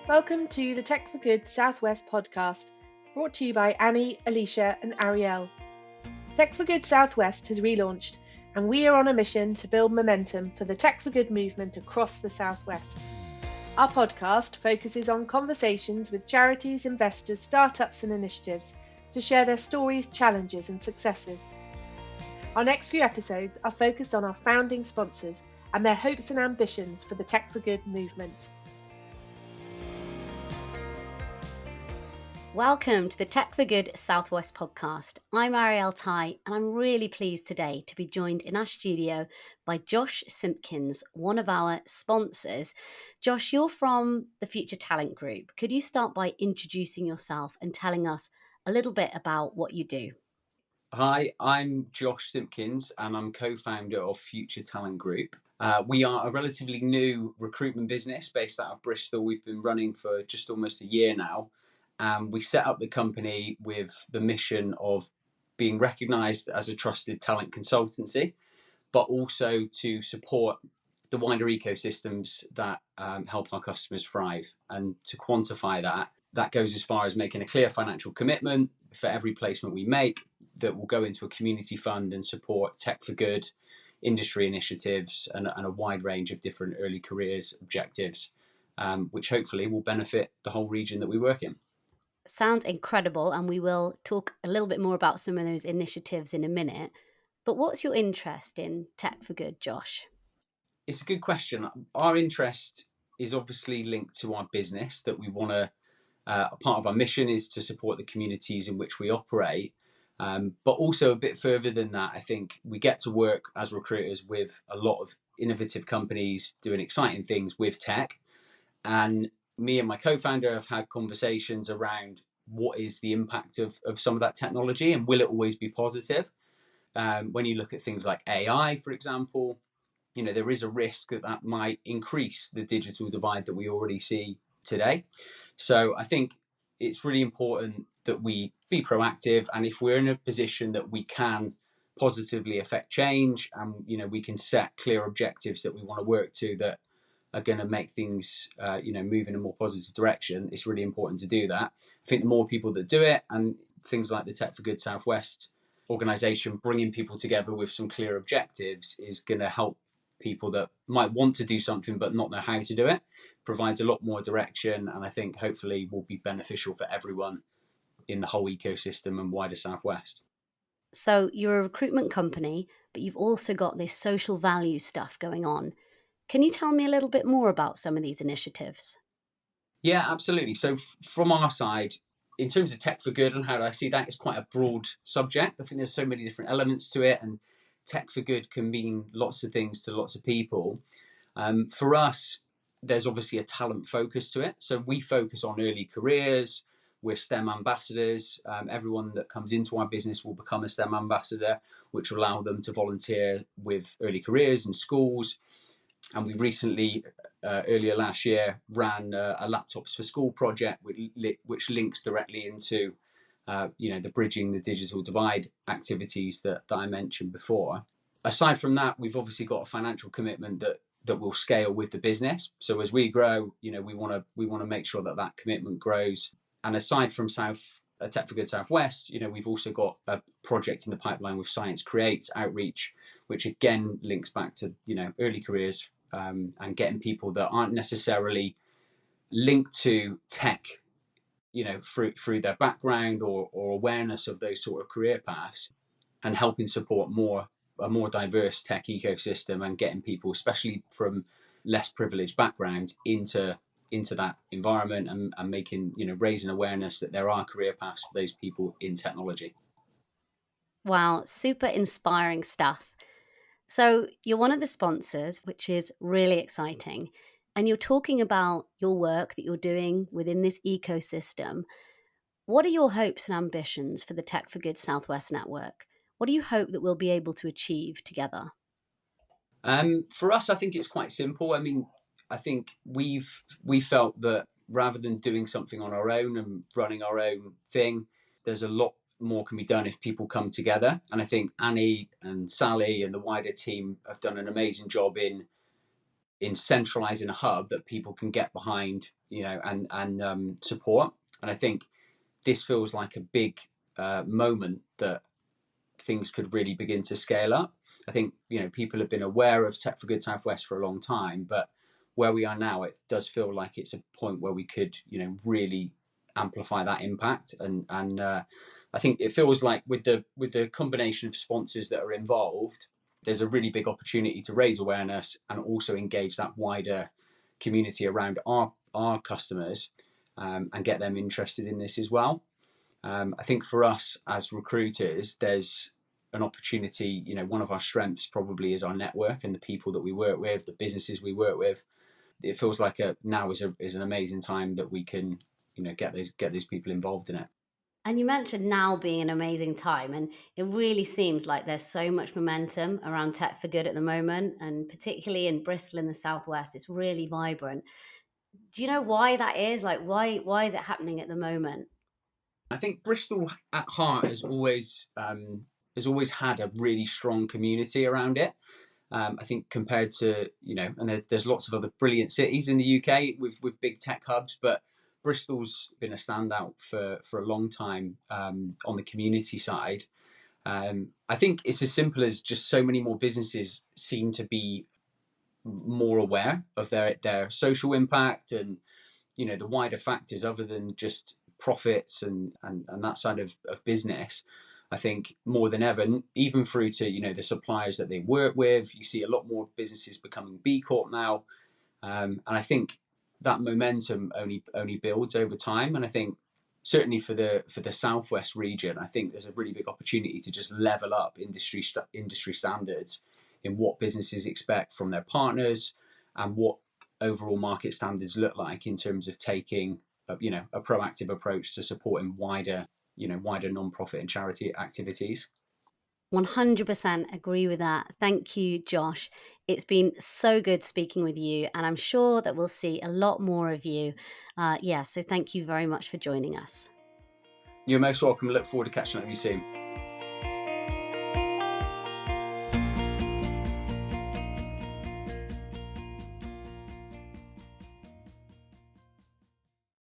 Welcome to the Tech for Good Southwest podcast, brought to you by Annie, Alicia, and Ariel. Tech for Good Southwest has relaunched, and we are on a mission to build momentum for the Tech for Good movement across the Southwest. Our podcast focuses on conversations with charities, investors, startups, and initiatives to share their stories, challenges, and successes. Our next few episodes are focused on our founding sponsors and their hopes and ambitions for the Tech for Good movement. Welcome to the Tech for Good Southwest podcast. I'm Ariel Tai, and I'm really pleased today to be joined in our studio by Josh Simpkins, one of our sponsors. Josh, you're from the Future Talent Group. Could you start by introducing yourself and telling us a little bit about what you do? Hi, I'm Josh Simpkins and I'm co-founder of Future Talent Group. We are a relatively new recruitment business based out of Bristol. We've been running for just almost a year now. We set up the company with the mission of being recognised as a trusted talent consultancy, but also to support the wider ecosystems that help our customers thrive. And to quantify that goes as far as making a clear financial commitment for every placement we make that will go into a community fund and support tech for good, industry initiatives, and a wide range of different early careers objectives, which hopefully will benefit the whole region that we work in. Sounds incredible, and we will talk a little bit more about some of those initiatives in a minute. But what's your interest in Tech for Good, Josh? It's a good question. Our interest is obviously linked to our business, that we want to, part of our mission is to support the communities in which we operate. But also a bit further than that, I think we get to work as recruiters with a lot of innovative companies doing exciting things with tech. And me and my co-founder have had conversations around what is the impact of some of that technology and will it always be positive? When you look at things like AI, for example, there is a risk that might increase the digital divide that we already see today. So I think it's really important that we be proactive, and if we're in a position that we can positively affect change, and we can set clear objectives that we want to work to that are going to make things move in a more positive direction, it's really important to do that. I think the more people that do it, and things like the Tech for Good Southwest organisation bringing people together with some clear objectives, is going to help people that might want to do something but not know how to do it. Provides a lot more direction, and I think hopefully will be beneficial for everyone in the whole ecosystem and wider Southwest. So you're a recruitment company, but you've also got this social value stuff going on. Can you tell me a little bit more about some of these initiatives? Yeah, absolutely. So from our side, in terms of Tech for Good and how I see that, it's quite a broad subject. I think there's so many different elements to it, and Tech for Good can mean lots of things to lots of people. For us, there's obviously a talent focus to it. So we focus on early careers. We're STEM ambassadors. Everyone that comes into our business will become a STEM ambassador, which will allow them to volunteer with early careers in schools. And we recently, earlier last year, ran a Laptops for School project, which links directly into the Bridging the Digital Divide activities that I mentioned before. Aside from that, we've obviously got a financial commitment that will scale with the business. So as we grow, we want to make sure that commitment grows. And aside from Tech for Good Southwest, we've also got a project in the pipeline with Science Creates Outreach, which again links back to early careers, and getting people that aren't necessarily linked to tech, through their background or awareness of those sort of career paths, and helping support a more diverse tech ecosystem, and getting people, especially from less privileged backgrounds, into that environment, and making, raising awareness that there are career paths for those people in technology. Wow, super inspiring stuff. So you're one of the sponsors, which is really exciting. And you're talking about your work that you're doing within this ecosystem. What are your hopes and ambitions for the Tech for Good Southwest Network? What do you hope that we'll be able to achieve together? For us, I think it's quite simple. I mean, I think we felt that rather than doing something on our own and running our own thing, there's a lot more can be done if people come together. And I think Annie and Sally and the wider team have done an amazing job in in centralizing a hub that people can get behind, and support. And I think this feels like a big moment that things could really begin to scale up. I think people have been aware of Tech for Good Southwest for a long time, but where we are now, it does feel like it's a point where we could really amplify that impact. And I think it feels like with the combination of sponsors that are involved, there's a really big opportunity to raise awareness and also engage that wider community around our customers, and get them interested in this as well. I think for us as recruiters, there's an opportunity. One of our strengths probably is our network and the people that we work with, the businesses we work with. It feels like now is an amazing time that we can get those people involved in it. And you mentioned now being an amazing time, and it really seems like there's so much momentum around Tech for Good at the moment, and particularly in Bristol in the southwest, it's really vibrant. Do you know why that is? Like, why is it happening at the moment? I think Bristol at heart has always had a really strong community around it. I think compared to and there's lots of other brilliant cities in the UK with big tech hubs, but Bristol's been a standout for a long time, on the community side. I think it's as simple as just so many more businesses seem to be more aware of their social impact and the wider factors other than just profits and that side of business. I think more than ever, even through to the suppliers that they work with, you see a lot more businesses becoming B Corp now, and I think that momentum only builds over time. And I think certainly for the Southwest region, I think there's a really big opportunity to just level up industry standards in what businesses expect from their partners and what overall market standards look like in terms of taking a proactive approach to supporting wider non-profit and charity activities. 100% agree with that. Thank you, Josh. It's been so good speaking with you, and I'm sure that we'll see a lot more of you. So thank you very much for joining us. You're most welcome. Look forward to catching up with you soon.